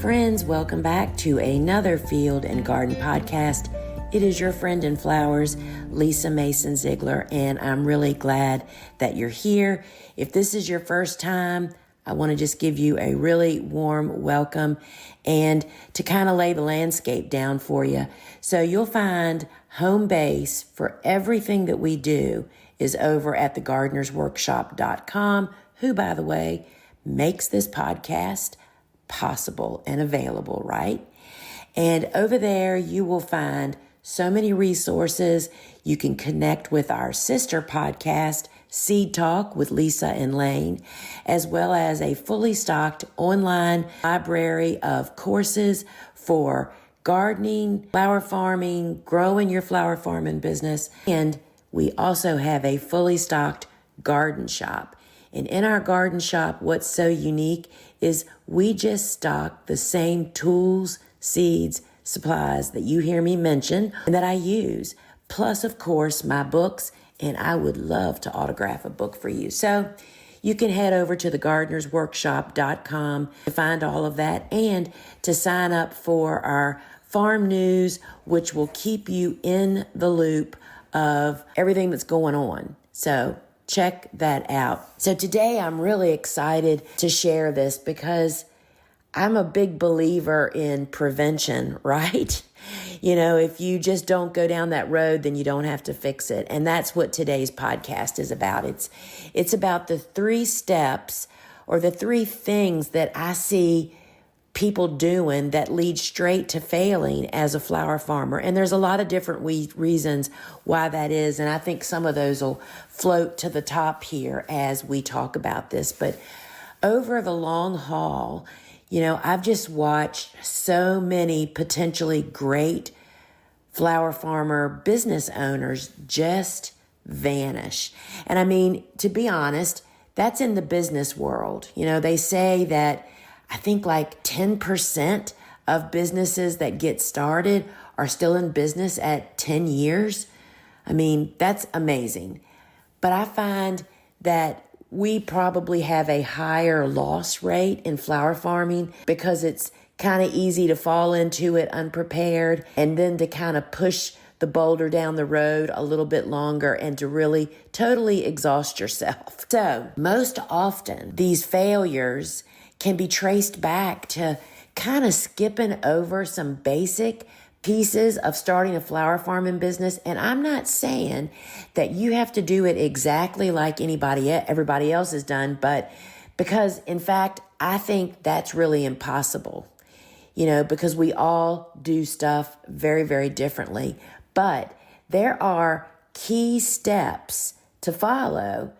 friends, welcome back to another Field and Garden podcast. It is your friend in flowers, Lisa Mason Ziegler, and I'm really glad that you're here. If this is your first time, I want to just give you a really warm welcome and to kind of lay the landscape down for you. So you'll find home base for everything that we do is over at thegardenersworkshop.com, who, by the way, makes this podcast possible and available, right? And over there, you will find so many resources. You can connect with our sister podcast, Seed Talk with Lisa and Lane, as well as a fully stocked online library of courses for gardening, flower farming, growing your flower farming business. And we also have a fully stocked garden shop. And in our garden shop, what's so unique is we just stock the same tools, seeds, supplies that you hear me mention and that I use. Plus, of course, my books, and I would love to autograph a book for you. So you can head over to thegardenersworkshop.com to find all of that and to sign up for our farm news, which will keep you in the loop of everything that's going on. So check that out. So today I'm really excited to share this because I'm a big believer in prevention, right? You know, if you just don't go down that road, then you don't have to fix it. And that's what today's podcast is about. It's about the 3 steps or the 3 things that I see people doing that lead straight to failing as a flower farmer. And there's a lot of different reasons why that is. And I think some of those will float to the top here as we talk about this. But over the long haul, you know, I've just watched so many potentially great flower farmer business owners just vanish. And I mean, to be honest, that's in the business world. You know, they say that I think like 10% of businesses that get started are still in business at 10 years. I mean, that's amazing. But I find that we probably have a higher loss rate in flower farming because it's kind of easy to fall into it unprepared and then to kind of push the boulder down the road a little bit longer and to really totally exhaust yourself. So most often these failures can be traced back to kind of skipping over some basic pieces of starting a flower farming business. And I'm not saying that you have to do it exactly like everybody else has done, but because in fact, I think that's really impossible, you know, because we all do stuff very, very differently. But there are key steps to follow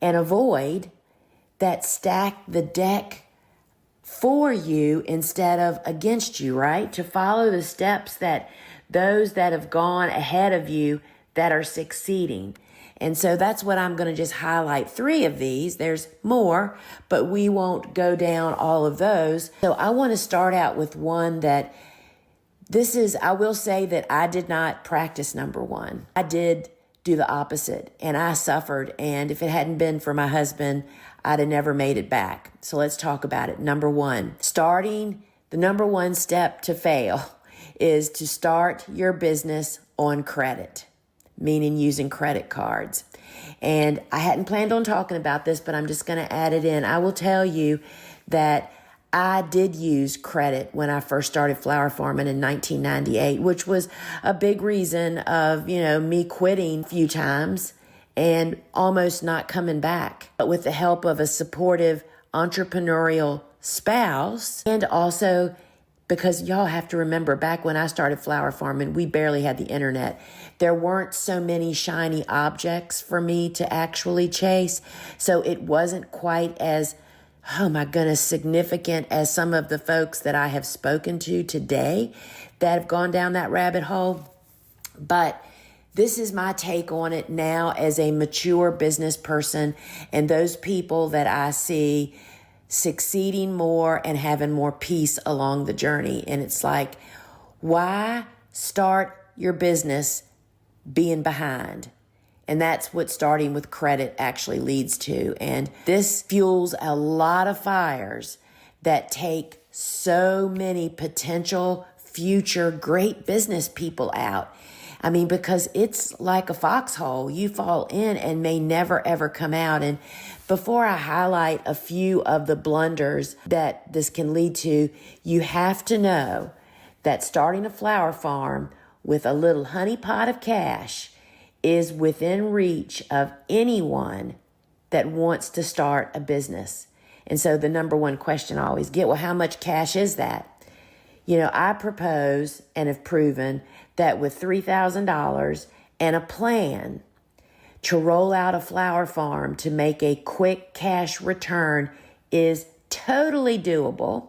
and avoid that stack the deck for you instead of against you, right? To follow the steps that those that have gone ahead of you that are succeeding. And so that's what I'm going to just highlight 3 of these. There's more, but we won't go down all of those. So I want to start out with one that I will say that I did not practice number 1. I did do the opposite and I suffered. And if it hadn't been for my husband, I'd have never made it back. So let's talk about it. Number 1, the number 1 step to fail is to start your business on credit, meaning using credit cards. And I hadn't planned on talking about this, but I'm just going to add it in. I will tell you that I did use credit when I first started flower farming in 1998, which was a big reason of, you know, me quitting a few times and almost not coming back. But with the help of a supportive entrepreneurial spouse, and also because y'all have to remember back when I started flower farming, we barely had the internet. There weren't so many shiny objects for me to actually chase. So it wasn't quite as, oh my goodness, significant as some of the folks that I have spoken to today that have gone down that rabbit hole. But this is my take on it now as a mature business person and those people that I see succeeding more and having more peace along the journey. And it's like, why start your business being behind? And that's what starting with credit actually leads to. And this fuels a lot of fires that take so many potential future great business people out. I mean, because it's like a foxhole. You fall in and may never, ever come out. And before I highlight a few of the blunders that this can lead to, you have to know that starting a flower farm with a little honey pot of cash is within reach of anyone that wants to start a business. And so the number one question I always get, well, how much cash is that? You know, I propose and have proven that with $3,000 and a plan to roll out a flower farm to make a quick cash return is totally doable.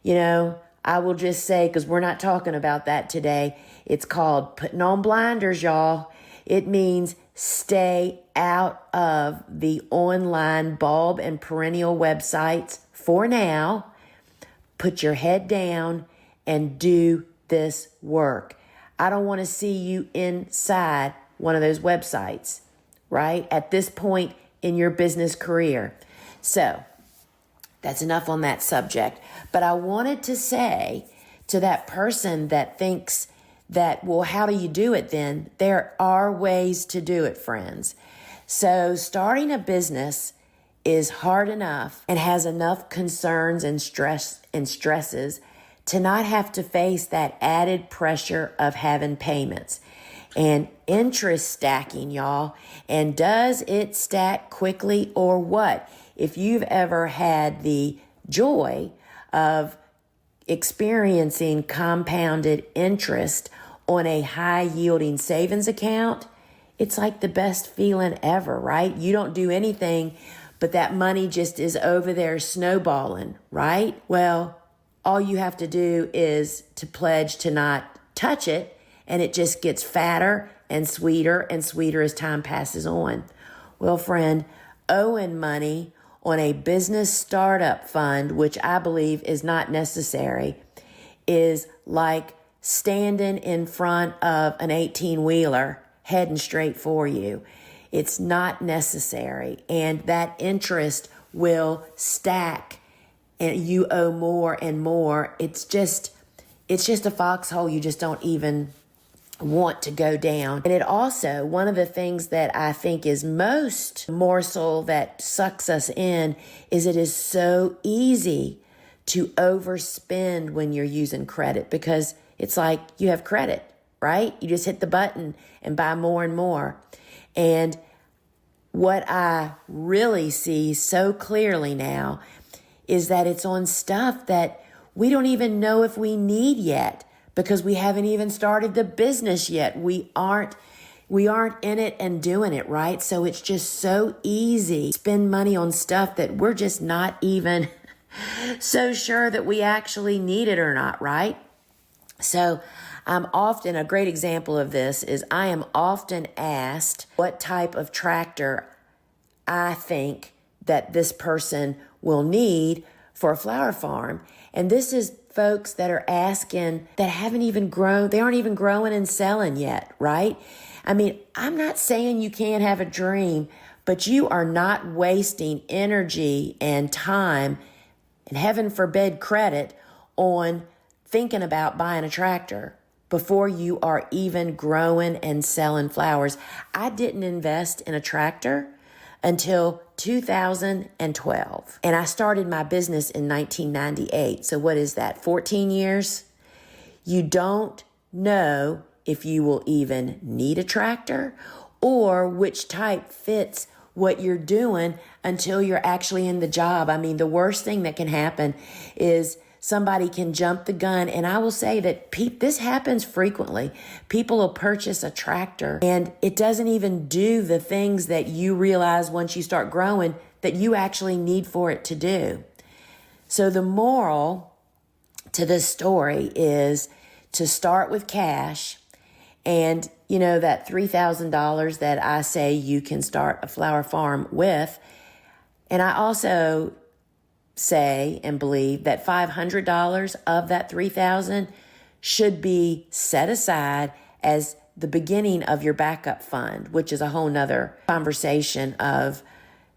You know, I will just say, because we're not talking about that today, it's called putting on blinders, y'all. It means stay out of the online bulb and perennial websites for now. Put your head down and do this work. I don't want to see you inside one of those websites, right? At this point in your business career. So that's enough on that subject. But I wanted to say to that person that thinks that, well, how do you do it then? There are ways to do it, friends. So starting a business is hard enough and has enough concerns and stresses to not have to face that added pressure of having payments and interest stacking, y'all. And does it stack quickly or what? If you've ever had the joy of experiencing compounded interest on a high yielding savings account, it's like the best feeling ever, right? You don't do anything, but that money just is over there snowballing, right? Well, all you have to do is to pledge to not touch it, and it just gets fatter and sweeter as time passes on. Well, friend, owing money on a business startup fund, which I believe is not necessary, is like standing in front of an 18-wheeler heading straight for you. It's not necessary. And that interest will stack and you owe more and more. It's just a foxhole you just don't even want to go down. And it also, one of the things that I think is most morsel that sucks us in is it is so easy to overspend when you're using credit, because it's like you have credit, right? You just hit the button and buy more and more. And what I really see so clearly now is that it's on stuff that we don't even know if we need yet, because we haven't even started the business yet. We aren't in it and doing it, right? So it's just so easy to spend money on stuff that we're just not even so sure that we actually need it or not, right? So I'm often, a great example of this is I am often asked what type of tractor I think that this person will need for a flower farm. And this is folks that are asking that haven't even grown, they aren't even growing and selling yet, right? I mean, I'm not saying you can't have a dream, but you are not wasting energy and time, and heaven forbid credit, on thinking about buying a tractor before you are even growing and selling flowers. I didn't invest in a tractor until 2012. And I started my business in 1998. So what is that, 14 years? You don't know if you will even need a tractor or which type fits what you're doing until you're actually in the job. I mean, the worst thing that can happen is somebody can jump the gun. And I will say that this happens frequently. People will purchase a tractor and it doesn't even do the things that you realize once you start growing that you actually need for it to do. So the moral to this story is to start with cash. And you know, that $3,000 that I say you can start a flower farm with. And I also say and believe that $500 of that $3,000 should be set aside as the beginning of your backup fund, which is a whole nother conversation of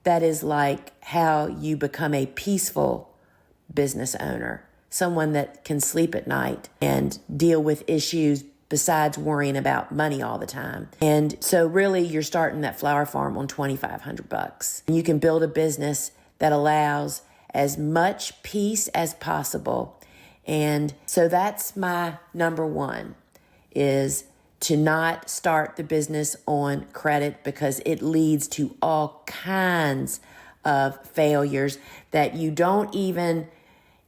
that is like how you become a peaceful business owner. someone that can sleep at night and deal with issues besides worrying about money all the time. And so really you're starting that flower farm on $2,500. You can build a business that allows as much peace as possible. And so that's my number one, is to not start the business on credit, because it leads to all kinds of failures that you don't even,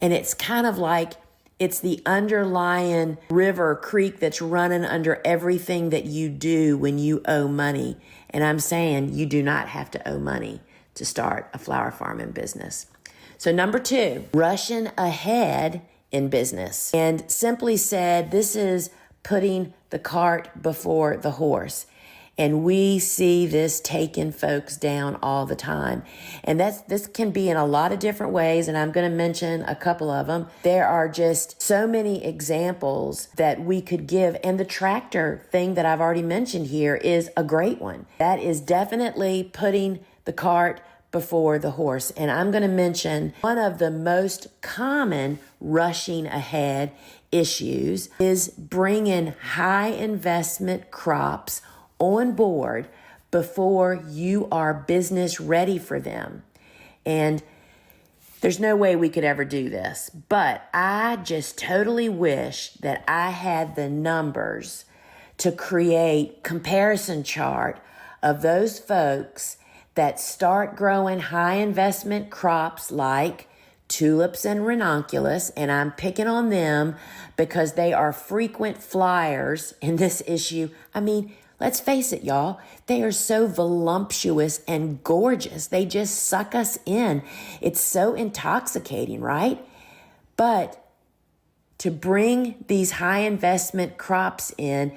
and it's kind of like it's the underlying river, creek that's running under everything that you do when you owe money. And I'm saying you do not have to owe money to start a flower farming business. So number two, rushing ahead in business. And simply said, this is putting the cart before the horse. And we see this taking folks down all the time. And this can be in a lot of different ways, and I'm going to mention a couple of them. There are just so many examples that we could give. And the tractor thing that I've already mentioned here is a great one. That is definitely putting the cart before the horse. And I'm going to mention one of the most common rushing ahead issues is bringing high investment crops on board before you are business ready for them. And there's no way we could ever do this, but I just totally wish that I had the numbers to create comparison chart of those folks that start growing high investment crops like tulips and ranunculus, and I'm picking on them because they are frequent flyers in this issue. I mean, let's face it, y'all. They are so voluptuous and gorgeous. They just suck us in. It's so intoxicating, right? But to bring these high investment crops in,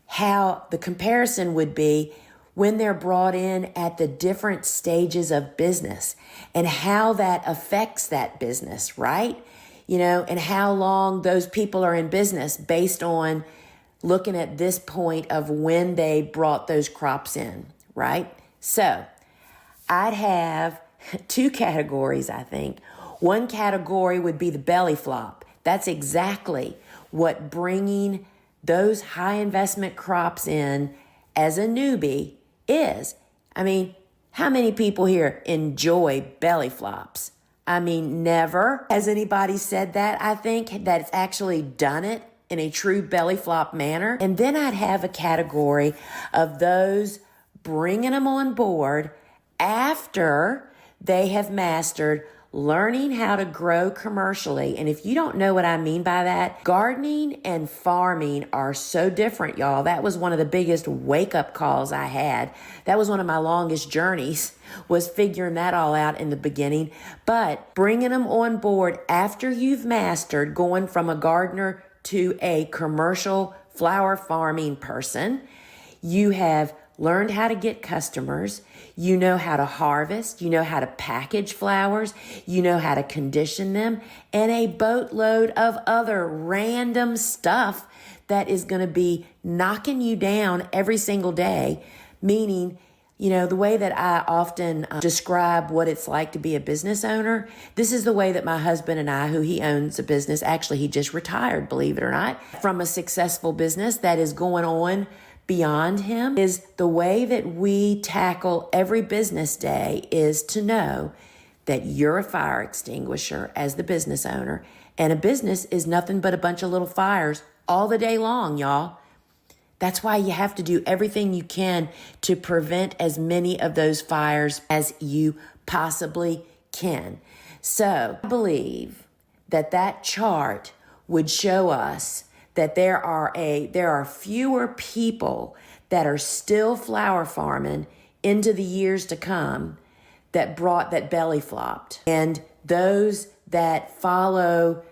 how the comparison would be when they're brought in at the different stages of business and how that affects that business, right? You know, and how long those people are in business based on looking at this point of when they brought those crops in, right? So I'd have two categories, I think. One category would be the belly flop. That's exactly what bringing those high investment crops in as a newbie is. I mean, how many people here enjoy belly flops? I mean, never has anybody said that. I think that's actually done it in a true belly flop manner. And then I'd have a category of those bringing them on board after they have mastered learning how to grow commercially. And if you don't know what I mean by that, gardening and farming are so different, y'all. That was one of the biggest wake-up calls I had. That was one of my longest journeys, was figuring that all out in the beginning. But bringing them on board after you've mastered going from a gardener to a commercial flower farming person, you have learned how to get customers, you know how to harvest, you know how to package flowers, you know how to condition them, and a boatload of other random stuff that is going to be knocking you down every single day. Meaning, you know, the way that I often describe what it's like to be a business owner, this is the way that my husband and I, who he owns a business, actually he just retired, believe it or not, from a successful business that is going on beyond him, is the way that we tackle every business day is to know that you're a fire extinguisher as the business owner, and a business is nothing but a bunch of little fires all the day long, y'all. That's why you have to do everything you can to prevent as many of those fires as you possibly can. So I believe that that chart would show us that there are fewer people that are still flower farming into the years to come that brought that belly flopped. And those that follow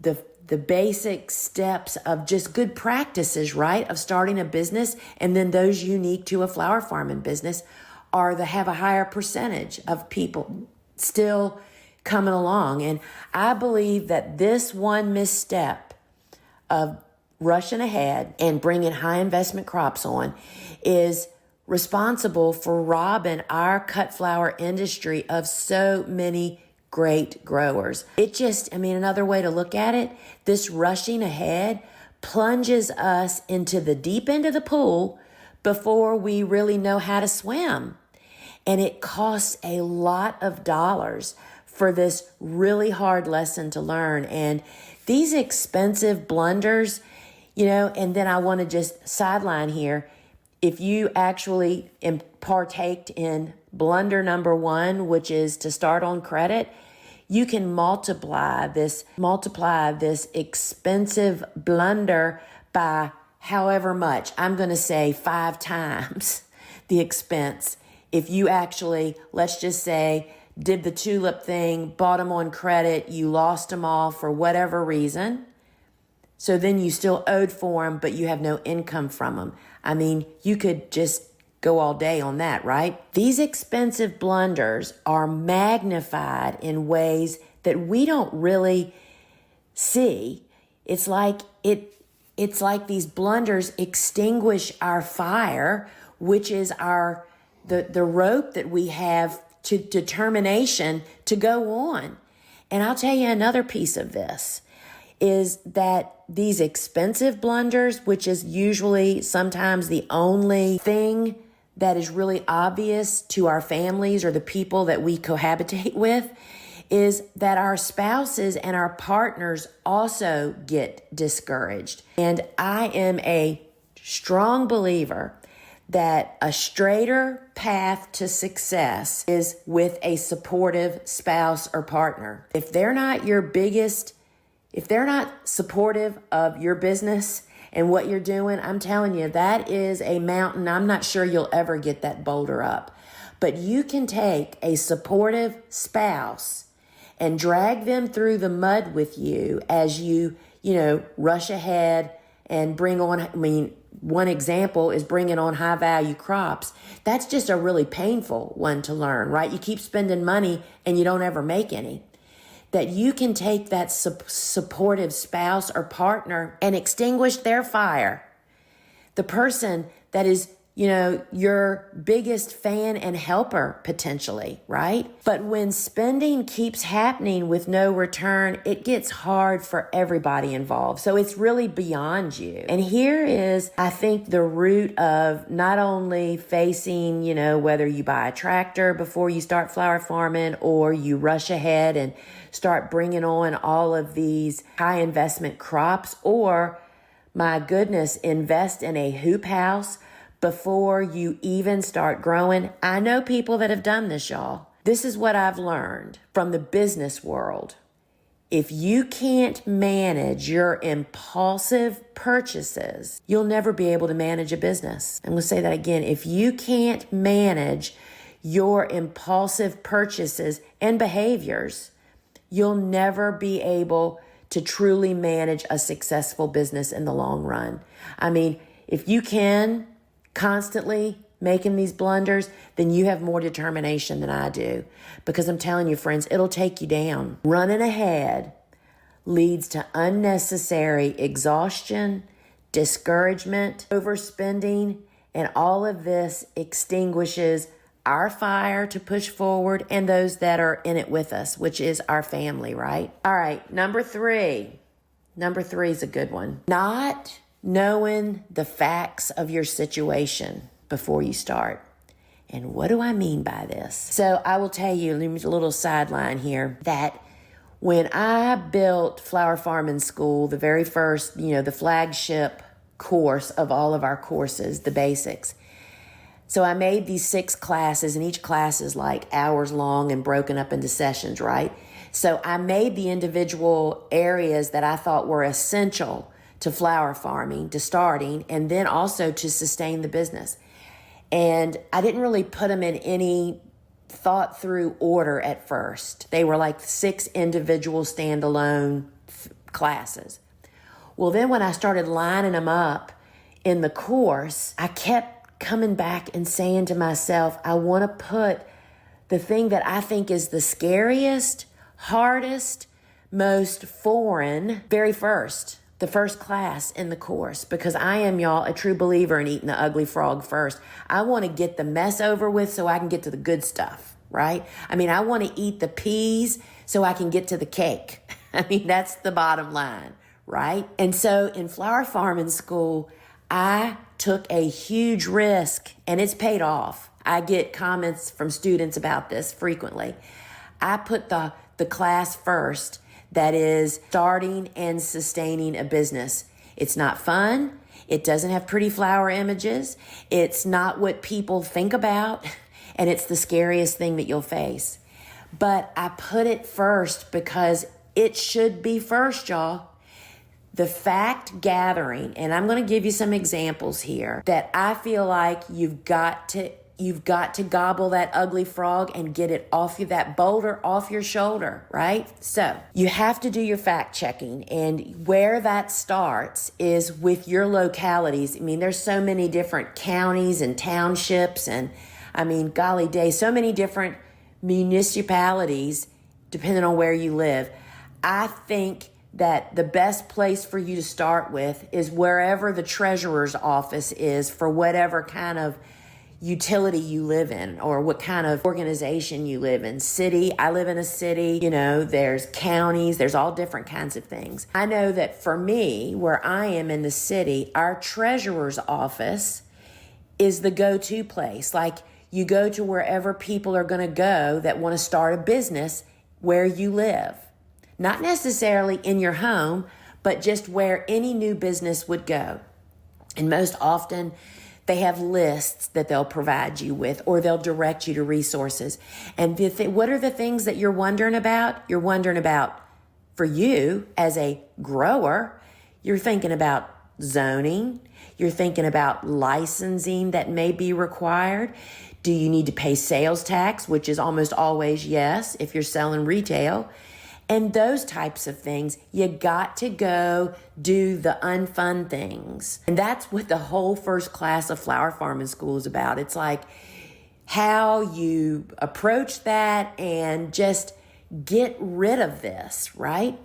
the basic steps of just good practices, right, of starting a business, and then those unique to a flower farming business have a higher percentage of people still coming along. And I believe that this one misstep of rushing ahead and bringing high investment crops on is responsible for robbing our cut flower industry of so many great growers. Another way to look at it, this rushing ahead plunges us into the deep end of the pool before we really know how to swim. And it costs a lot of dollars for this really hard lesson to learn. And these expensive blunders, and then I want to just sideline here. If you actually partake in blunder number 1, which is to start on credit, you can multiply this expensive blunder by however much. I'm going to say 5 times the expense. If you actually, let's just say, did the tulip thing, bought them on credit, you lost them all for whatever reason. So then you still owed for them, but you have no income from them. You could just go all day on that, right? These expensive blunders are magnified in ways that we don't really see. It's like these blunders extinguish our fire, which is the rope that we have to determination to go on. And I'll tell you another piece of this is that these expensive blunders, which is usually sometimes the only thing that is really obvious to our families or the people that we cohabitate with, is that our spouses and our partners also get discouraged. And I am a strong believer that a straighter path to success is with a supportive spouse or partner. If they're not supportive of your business and what you're doing, I'm telling you, that is a mountain. I'm not sure you'll ever get that boulder up. But you can take a supportive spouse and drag them through the mud with you as you rush ahead and bring on, one example is bringing on high value crops. That's just a really painful one to learn, right? You keep spending money and you don't ever make any. That you can take that supportive spouse or partner and extinguish their fire. The person that is, your biggest fan and helper potentially, right? But when spending keeps happening with no return, it gets hard for everybody involved. So it's really beyond you. And here is, I think, the root of not only facing, whether you buy a tractor before you start flower farming or you rush ahead and start bringing on all of these high investment crops, or, my goodness, invest in a hoop house before you even start growing. I know people that have done this, y'all. This is what I've learned from the business world. If you can't manage your impulsive purchases, you'll never be able to manage a business. I'm going to say that again. If you can't manage your impulsive purchases and behaviors, you'll never be able to truly manage a successful business in the long run. If you can constantly making these blunders, then you have more determination than I do. Because I'm telling you, friends, it'll take you down. Running ahead leads to unnecessary exhaustion, discouragement, overspending, and all of this extinguishes our fire to push forward and those that are in it with us, which is our family, right? All right, number 3. Number 3 is a good one. Not knowing the facts of your situation before you start. And what do I mean by this? So I will tell you, a little sideline here, that when I built Flower Farming School, the very first, the flagship course of all of our courses, the basics. So I made these 6 classes, and each class is like hours long and broken up into sessions, right? So I made the individual areas that I thought were essential to flower farming, to starting, and then also to sustain the business. And I didn't really put them in any thought through order at first. They were like 6 individual standalone classes. Well, then when I started lining them up in the course, I kept coming back and saying to myself, I want to put the thing that I think is the scariest, hardest, most foreign, very first. The first class in the course, because I am, y'all, a true believer in eating the ugly frog first. I want to get the mess over with so I can get to the good stuff, right? I want to eat the peas so I can get to the cake. I mean, that's the bottom line, right? And so in flower farming school, I took a huge risk, and it's paid off. I get comments from students about this frequently. I put the class first, that is starting and sustaining a business. It's not fun. It doesn't have pretty flower images. It's not what people think about, and it's the scariest thing that you'll face. But I put it first because it should be first, y'all. The fact gathering, and I'm going to give you some examples here that I feel like you've got to gobble that ugly frog and get it off you, that boulder off your shoulder, right? So you have to do your fact checking, and where that starts is with your localities. I mean, there's so many different counties and townships, and I mean, golly day, so many different municipalities depending on where you live. I think that the best place for you to start with is wherever the treasurer's office is for whatever kind of utility you live in or what kind of organization you live in. City, I live in a city, there's counties, there's all different kinds of things. I know that for me, where I am in the city, our treasurer's office is the go-to place. Like, you go to wherever people are going to go that want to start a business where you live. Not necessarily in your home, but just where any new business would go. And most often, they have lists that they'll provide you with, or they'll direct you to resources. And what are the things that you're wondering about? You're wondering about, for you as a grower, you're thinking about zoning. You're thinking about licensing that may be required. Do you need to pay sales tax, which is almost always yes if you're selling retail? And those types of things, you got to go do the unfun things. And that's what the whole first class of flower farming school is about. It's like how you approach that and just get rid of this, right?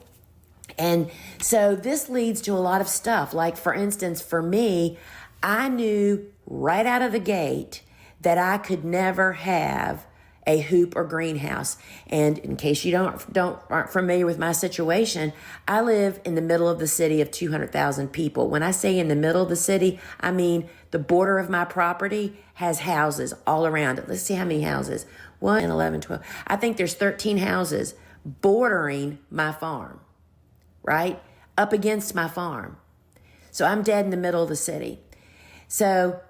And so this leads to a lot of stuff. Like, for instance, for me, I knew right out of the gate that I could never have a hoop or greenhouse. And in case you aren't familiar with my situation, I live in the middle of the city of 200,000 people. When I say in the middle of the city, I mean the border of my property has houses all around it. Let's see how many houses. 1, 11, 12. I think there's 13 houses bordering my farm, right? Up against my farm. So I'm dead in the middle of the city. So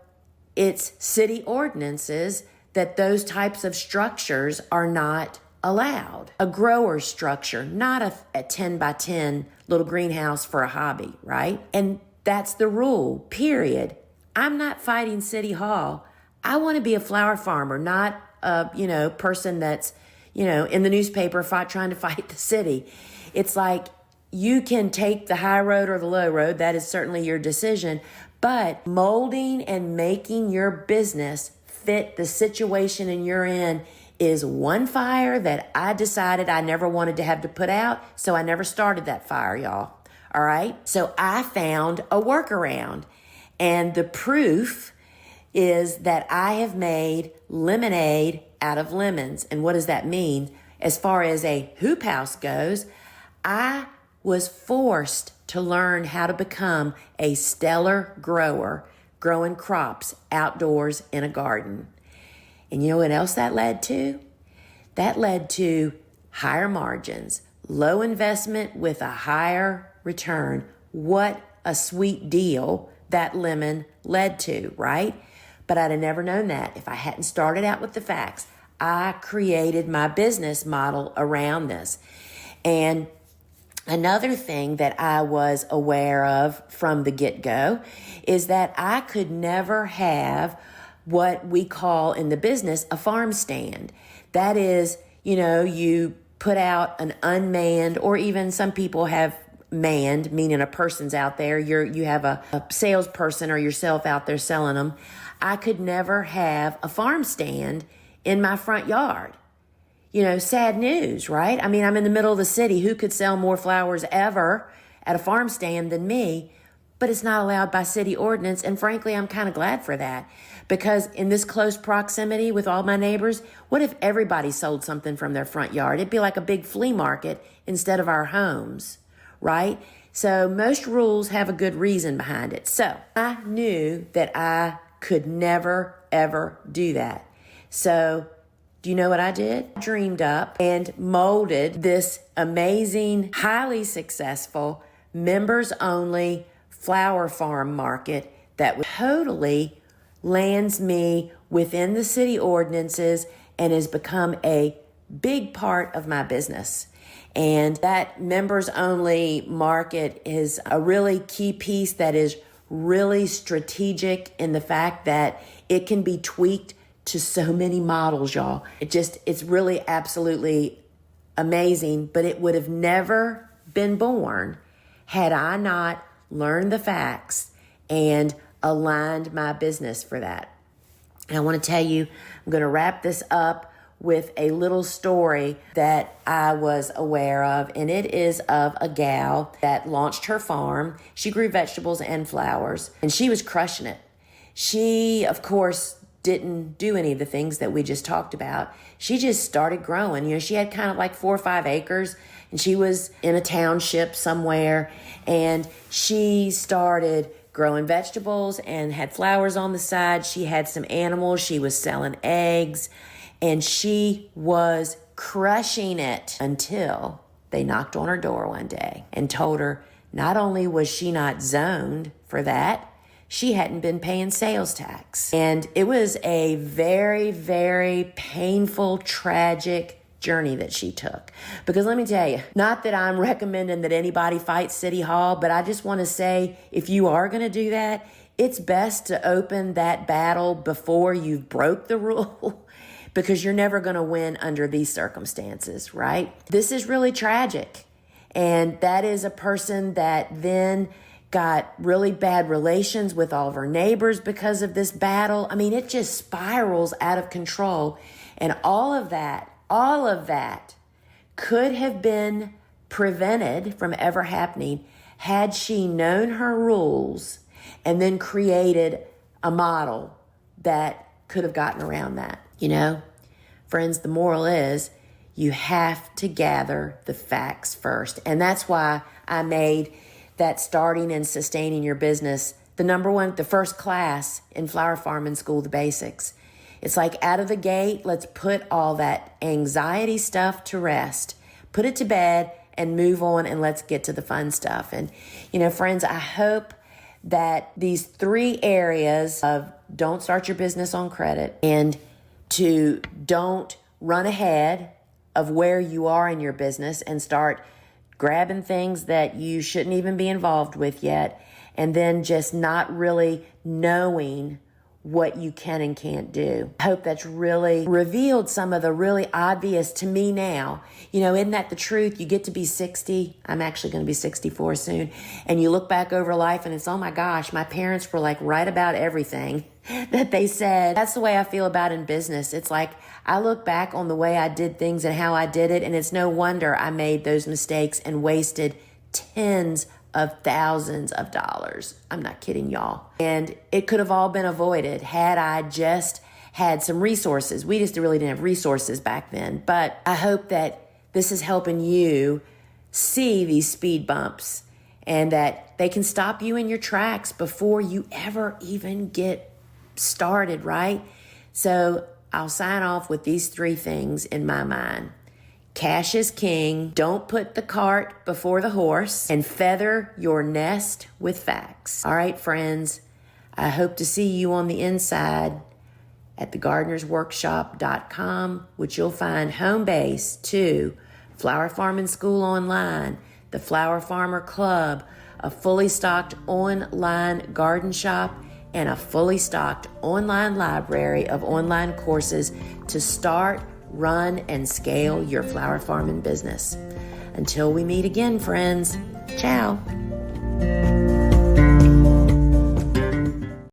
it's city ordinances that those types of structures are not allowed. A grower structure, not a 10 by 10 little greenhouse for a hobby, right? And that's the rule, period. I'm not fighting City Hall. I want to be a flower farmer, not a, person that's, in the newspaper trying to fight the city. It's like, you can take the high road or the low road. That is certainly your decision. But molding and making your business fit the situation and you're in is one fire that I decided I never wanted to have to put out, so I never started that fire, y'all. All right? So I found a workaround, and the proof is that I have made lemonade out of lemons. And what does that mean? As far as a hoop house goes, I was forced to learn how to become a stellar grower, growing crops outdoors in a garden. And you know what else that led to? That led to higher margins, low investment with a higher return. What a sweet deal that lemon led to, right? But I'd have never known that if I hadn't started out with the facts. I created my business model around this. And another thing that I was aware of from the get-go is that I could never have what we call in the business a farm stand. That is, you put out an unmanned, or even some people have manned, meaning a person's out there. You have a salesperson or yourself out there selling them. I could never have a farm stand in my front yard. Sad news, right? I mean, I'm in the middle of the city. Who could sell more flowers ever at a farm stand than me? but it's not allowed by city ordinance. And frankly, I'm kind of glad for that, because in this close proximity with all my neighbors, what if everybody sold something from their front yard? It'd be like a big flea market instead of our homes, right? So most rules have a good reason behind it. So I knew that I could never, ever do that. So do you know what I did? I dreamed up and molded this amazing, highly successful, members-only flower farm market that totally lands me within the city ordinances and has become a big part of my business. And that members-only market is a really key piece that is really strategic in the fact that it can be tweaked to so many models, y'all. It's really absolutely amazing, but it would have never been born had I not learned the facts and aligned my business for that. And I want to tell you, I'm going to wrap this up with a little story that I was aware of, and it is of a gal that launched her farm. She grew vegetables and flowers, and she was crushing it. She, of course, didn't do any of the things that we just talked about. She just started growing. You know, she had kind of like 4 or 5 acres, and she was in a township somewhere, and she started growing vegetables and had flowers on the side. She had some animals. She was selling eggs, and she was crushing it until they knocked on her door one day and told her not only was she not zoned for that, she hadn't been paying sales tax. And it was a very, very painful, tragic journey that she took. Because let me tell you, not that I'm recommending that anybody fight City Hall, but I just want to say, if you are going to do that, it's best to open that battle before you've broke the rule, because you're never going to win under these circumstances, right? This is really tragic. And that is a person that then got really bad relations with all of her neighbors because of this battle. I mean, it just spirals out of control. And all of that could have been prevented from ever happening had she known her rules and then created a model that could have gotten around that. You know, friends, the moral is you have to gather the facts first. And that's why I made that starting and sustaining your business the first class in flower farming school, the basics. It's like out of the gate, let's put all that anxiety stuff to rest, put it to bed, and move on, and let's get to the fun stuff. And, you know, friends, I hope that these 3 areas of don't start your business on credit, and to don't run ahead of where you are in your business and start grabbing things that you shouldn't even be involved with yet, and then just not really knowing what you can and can't do. I hope that's really revealed some of the really obvious to me now. You know, isn't that the truth? You get to be 60. I'm actually going to be 64 soon. And you look back over life and it's, oh my gosh, my parents were like right about everything that they said. That's the way I feel about in business. It's like I look back on the way I did things and how I did it, and it's no wonder I made those mistakes and wasted tens of thousands of dollars. I'm not kidding, y'all. And it could have all been avoided had I just had some resources. We just really didn't have resources back then. But I hope that this is helping you see these speed bumps and that they can stop you in your tracks before you ever even get started, right? So I'll sign off with these 3 things in my mind. Cash is king. Don't put the cart before the horse, and feather your nest with facts. All right, friends, I hope to see you on the inside at thegardenersworkshop.com, which you'll find home base to Flower Farming School Online, the Flower Farmer Club, a fully stocked online garden shop, and a fully stocked online library of online courses to start, run, and scale your flower farming business. Until we meet again, friends, ciao.